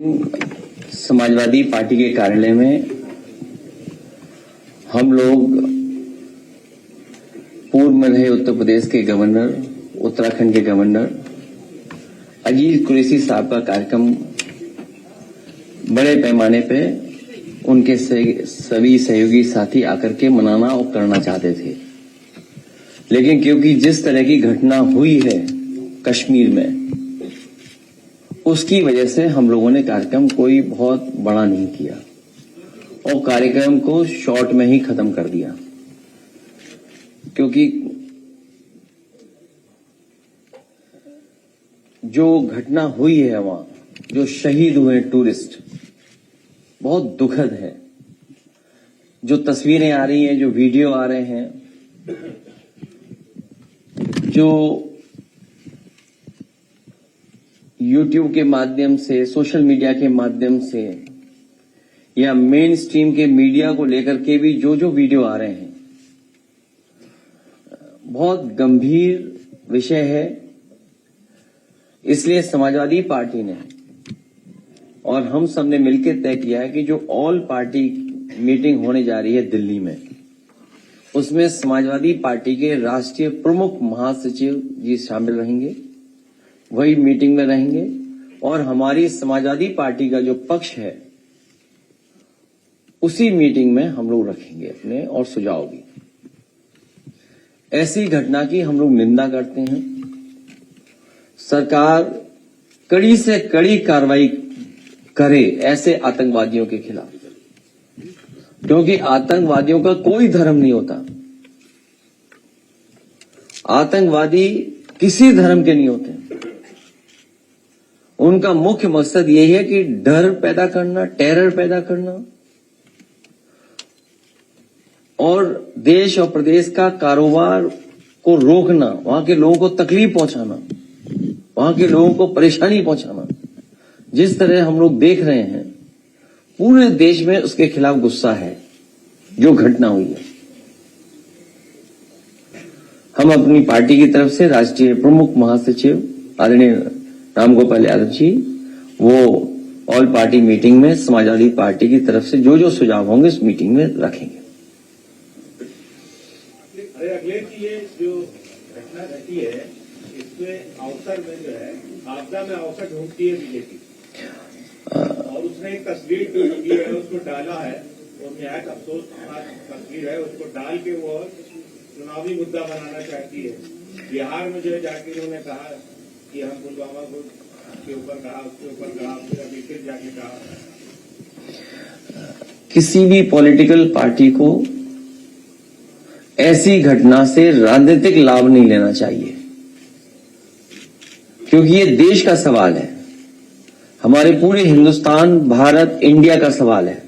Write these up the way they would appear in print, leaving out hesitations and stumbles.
Samajwadi party के कार्यालय में हम लोग पूर्व में रहे उत्तर प्रदेश के गवर्नर, उत्तराखंड के गवर्नर अजीज कुरैशी साहब का कार्यक्रम बड़े पैमाने पे उनके सभी सहयोगी साथी आकर के मनाना और करना चाहते थे, लेकिन क्योंकि जिस तरह की घटना हुई है कश्मीर में, उसकी वजह से हम लोगों ने कार्यक्रम कोई बहुत बड़ा नहीं किया और कार्यक्रम को शॉर्ट में ही खत्म कर दिया। क्योंकि जो घटना हुई है वहां, जो शहीद हुए टूरिस्ट, बहुत दुखद है। जो तस्वीरें आ रही हैं, जो वीडियो आ रहे हैं, जो YouTube के माध्यम से, सोशल मीडिया के माध्यम से या मेन स्ट्रीम के मीडिया को लेकर के भी जो वीडियो आ रहे हैं, बहुत गंभीर विषय है। इसलिए समाजवादी पार्टी ने और हम सब ने मिलकर तय किया है कि जो ऑल पार्टी मीटिंग होने जा रही है दिल्ली में, उसमें समाजवादी पार्टी के राष्ट्रीय प्रमुख महासचिव जी शामिल रहेंगे, वही मीटिंग में रहेंगे और हमारी समाजवादी पार्टी का जो पक्ष है उसी मीटिंग में हम लोग रखेंगे अपने और सुझाव भी। ऐसी घटना की हम लोग निंदा करते हैं। सरकार कड़ी से कड़ी कार्रवाई करे ऐसे आतंकवादियों के खिलाफ, क्योंकि आतंकवादियों का कोई धर्म नहीं होता। आतंकवादी किसी धर्म के नहीं होते। उनका मुख्य मकसद यही है कि डर पैदा करना, टेरर पैदा करना और देश और प्रदेश का कारोबार को रोकना, वहां के लोगों को तकलीफ पहुंचाना, वहां के लोगों को परेशानी पहुंचाना। जिस तरह हम लोग देख रहे हैं, पूरे देश में उसके खिलाफ गुस्सा है जो घटना हुई है। हम अपनी पार्टी की तरफ से राष्ट्रीय प्रमुख महासचिव आदरणीय रामगोपाल यादव जी, वो ऑल पार्टी मीटिंग में समाजवादी पार्टी की तरफ से जो सुझाव होंगे उस मीटिंग में रखेंगे। अगले की ये जो घटना घटी है, इसमें अवसर में जो है आपदा में अवसर ढूंढती है बीजेपी, और उसने एक तस्वीर जो की है उसको डाला है, वो निहायत अफसोस तस्वीर है, उसको डाल के वो चुनावी मुद्दा बनाना चाहती है। बिहार में जो है जाके उन्होंने कहा कि हम पुलवामा को के ऊपर कहा, उसके ऊपर कहा, फिर अभी फिर जाके कहा। किसी भी पॉलिटिकल पार्टी को ऐसी घटना से राजनीतिक लाभ नहीं लेना चाहिए, क्योंकि ये देश का सवाल है, हमारे पूरे हिंदुस्तान, भारत, इंडिया का सवाल है।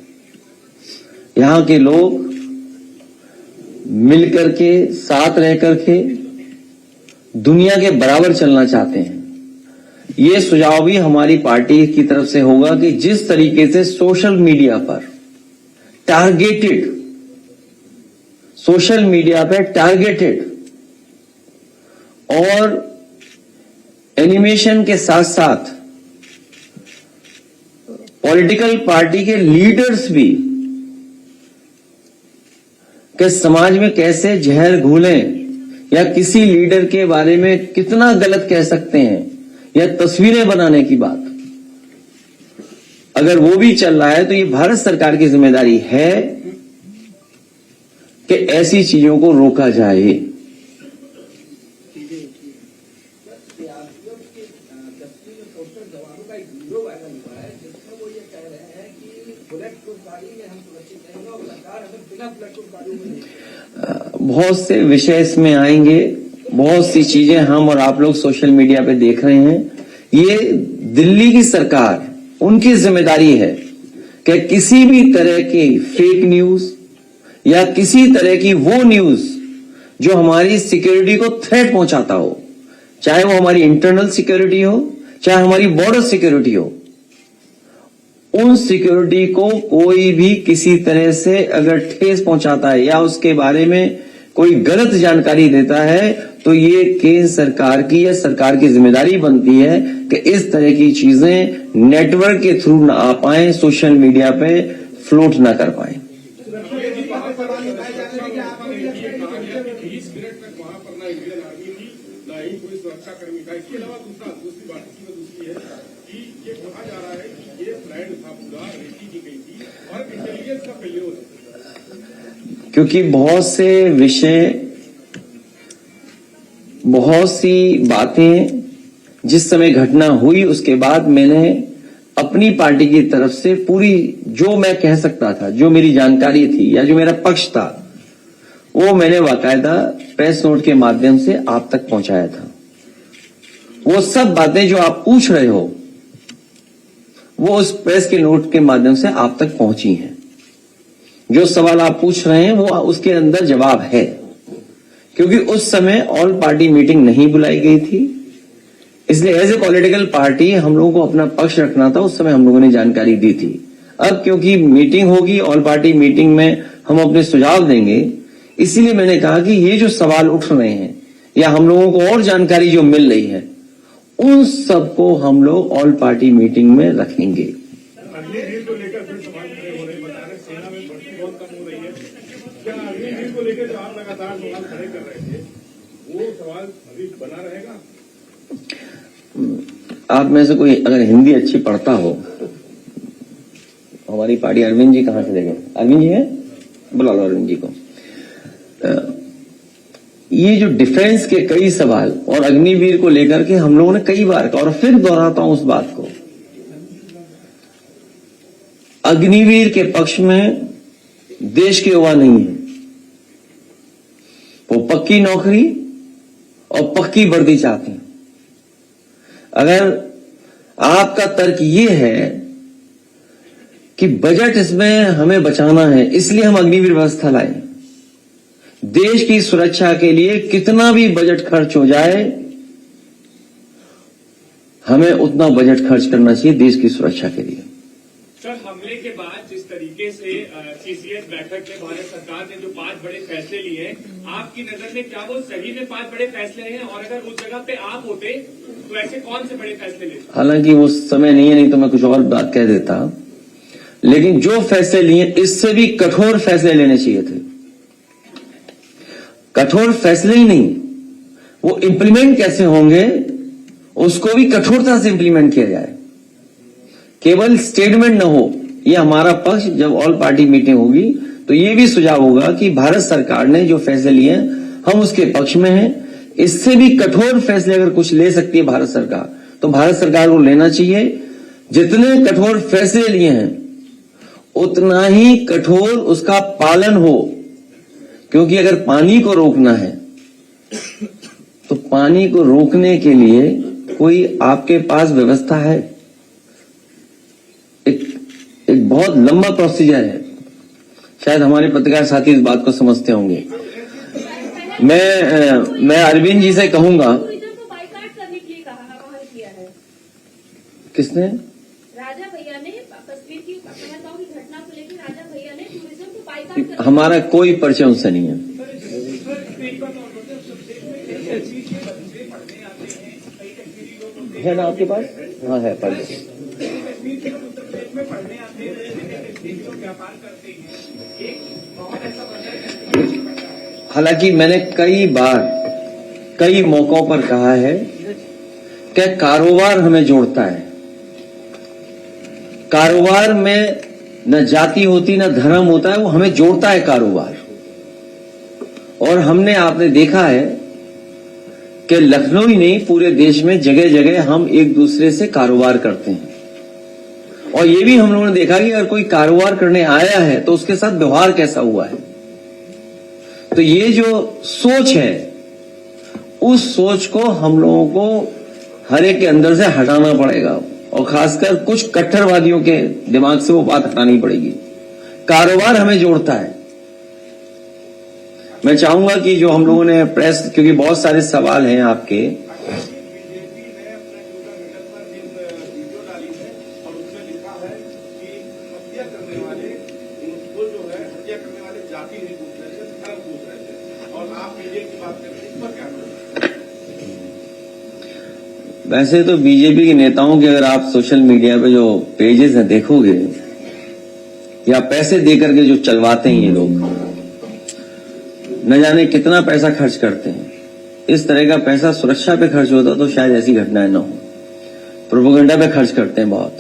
यहां के लोग मिलकर के, साथ रह करके दुनिया के बराबर चलना चाहते हैं। ये सुझाव भी हमारी पार्टी की तरफ से होगा कि जिस तरीके से सोशल मीडिया पर टारगेटेड और एनिमेशन के साथ साथ पॉलिटिकल पार्टी के लीडर्स भी कि समाज में कैसे जहर घोलें या किसी लीडर के बारे में कितना गलत कह सकते हैं या तस्वीरें बनाने की बात, अगर वो भी चल रहा है तो ये भारत सरकार की जिम्मेदारी है कि ऐसी चीजों को रोका जाए। बहुत से विषय इसमें आएंगे, बहुत सी चीजें हम और आप लोग सोशल मीडिया पे देख रहे हैं। ये दिल्ली की सरकार, उनकी जिम्मेदारी है कि किसी भी तरह की फेक न्यूज या किसी तरह की वो न्यूज जो हमारी सिक्योरिटी को थ्रेट पहुंचाता हो, चाहे वो हमारी इंटरनल सिक्योरिटी हो, चाहे हमारी बॉर्डर सिक्योरिटी हो, उन सिक्योरिटी को कोई भी किसी तरह से अगर ठेस पहुंचाता है या उसके बारे में कोई गलत जानकारी देता है तो ये केंद्र सरकार की या सरकार की जिम्मेदारी बनती है कि इस तरह की चीजें नेटवर्क के थ्रू ना आ पाए, सोशल मीडिया पे फ्लोट ना कर पाए। 20 मिनट तक वहां पर ना इंडियन आर्मी थी ना ही कोई सुरक्षाकर्मी था। इसके अलावा दूसरी बात दूसरी है कि ये कहा जा रहा है कि ये प्लान था, पूरा रेकी की गई थी और इंटेलिजेंस का फेल्योर है, क्योंकि बहुत से विषय, बहुत सी बातें जिस समय घटना हुई उसके बाद मैंने अपनी पार्टी की तरफ से पूरी जो मैं कह सकता था, जो मेरी जानकारी थी या जो मेरा पक्ष था, वो मैंने बाकायदा प्रेस नोट के माध्यम से आप तक पहुंचाया था। वो सब बातें जो आप पूछ रहे हो वो उस प्रेस के नोट के माध्यम से आप तक पहुंची हैं। जो सवाल आप पूछ रहे हैं वो उसके अंदर जवाब है, क्योंकि उस समय ऑल पार्टी मीटिंग नहीं बुलाई गई थी, इसलिए एज ए पॉलिटिकल पार्टी हम लोगों को अपना पक्ष रखना था। उस समय हम लोगों ने जानकारी दी थी। अब क्योंकि मीटिंग होगी, ऑल पार्टी मीटिंग में हम अपने सुझाव देंगे, इसीलिए मैंने कहा कि ये जो सवाल उठ रहे हैं या हम लोगों को और जानकारी जो मिल रही है उन सबको हम लोग ऑल पार्टी मीटिंग में रखेंगे। अग्निवीर को लेकर फिर सवाल खड़े हो रहे हैं, बता रहे सेना में भर्ती बहुत कम हो रही है। क्या अग्निवीर को लेकर जो आप लगातार सवाल खड़े कर रहे थे वो सवाल अभी बना रहेगा? आप में से कोई अगर हिंदी अच्छी पढ़ता हो, हमारी पार्टी, अरविंद जी कहां चले गए? अरविंद जी है, बुला लो अरविंद जी को। ये जो डिफेंस के कई सवाल और अग्निवीर को लेकर के हम लोगों ने कई बार कहा, और फिर दोहराता हूं उस बात को, अग्निवीर के पक्ष में देश के युवा नहीं है। वो पक्की नौकरी और पक्की वर्दी चाहते हैं। अगर आपका तर्क ये है कि बजट इसमें हमें बचाना है इसलिए हम अग्निवीर व्यवस्था लाए, देश की सुरक्षा के लिए कितना भी बजट खर्च हो जाए हमें उतना बजट खर्च करना चाहिए देश की सुरक्षा के लिए। सर, हमले के बाद जिस तरीके से सीसीएस बैठक में भारत सरकार ने जो 5 बड़े फैसले लिए हैं, आपकी नजर में क्या वो सही में 5 बड़े फैसले हैं? और अगर उस जगह पे आप होते तो ऐसे कौन से बड़े फैसले लेते? हालांकि वो समय नहीं है, नहीं तो मैं कुछ और बात कह देता, लेकिन जो फैसले लिए इससे भी कठोर फैसले लेने चाहिए थे। कठोर फैसले ही नहीं, वो इंप्लीमेंट कैसे होंगे उसको भी कठोरता से इंप्लीमेंट किया जाए, केवल स्टेटमेंट न हो। ये हमारा पक्ष जब ऑल पार्टी मीटिंग होगी तो ये भी सुझाव होगा कि भारत सरकार ने जो फैसले लिए हम उसके पक्ष में हैं। इससे भी कठोर फैसले अगर कुछ ले सकती है भारत सरकार तो भारत सरकार को लेना चाहिए। जितने कठोर फैसले लिए हैं उतना ही कठोर उसका पालन हो, क्योंकि अगर पानी को रोकना है तो पानी को रोकने के लिए कोई आपके पास व्यवस्था है? एक बहुत लंबा प्रोसीजर है। शायद हमारे पत्रकार साथी इस बात को समझते होंगे। मैं अरविंद जी से कहूंगा। बाइकाट करने के लिए कहा किया है। किसने? राजा भैया ने कश्मीर की पहलगाम की घटना को लेकर राजा भैया ने टूरिज्म को बाइकाट कर। हमारा कोई परिचय उनसे नहीं है। है ना आपके पास? हाँ है, पढ़ लो। हालांकि मैंने कई बार कई मौकों पर कहा है कि कारोबार हमें जोड़ता है। कारोबार में न जाति होती न धर्म होता है, वो हमें जोड़ता है कारोबार। और हमने, आपने देखा है कि लखनऊ ही नहीं पूरे देश में जगह जगह हम एक दूसरे से कारोबार करते हैं। और ये भी हम लोगों ने देखा कि अगर कोई कारोबार करने आया है तो उसके साथ व्यवहार कैसा हुआ है। तो ये जो सोच है उस सोच को हम लोगों को हर एक के अंदर से हटाना पड़ेगा, और खासकर कुछ कट्टरवादियों के दिमाग से वो बात हटानी पड़ेगी। कारोबार हमें जोड़ता है। मैं चाहूंगा कि जो हम लोगों ने प्रेस, क्योंकि बहुत सारे सवाल हैं आपके, बीजेपी ने अपने ट्विटर हैंडल पर एक वीडियो डाली है और उसमें लिखा है कि हत्या करने वाले उनको जो है हत्या करने वाले जाति नहीं पूछ रहे थे, धर्म पूछ रहे थे। और आप मीडिया की बात कर रहे हैं, इस पर क्या करें? वैसे तो बीजेपी के नेताओं के अगर आप सोशल मीडिया पे जो पेजेस हैं देखोगे, या पैसे देकर के जो चलवाते हैं ये लोग, न जाने कितना पैसा खर्च करते हैं। इस तरह का पैसा सुरक्षा पे खर्च होता तो शायद ऐसी घटनाएं न हो। प्रोपेगेंडा पे खर्च करते हैं बहुत।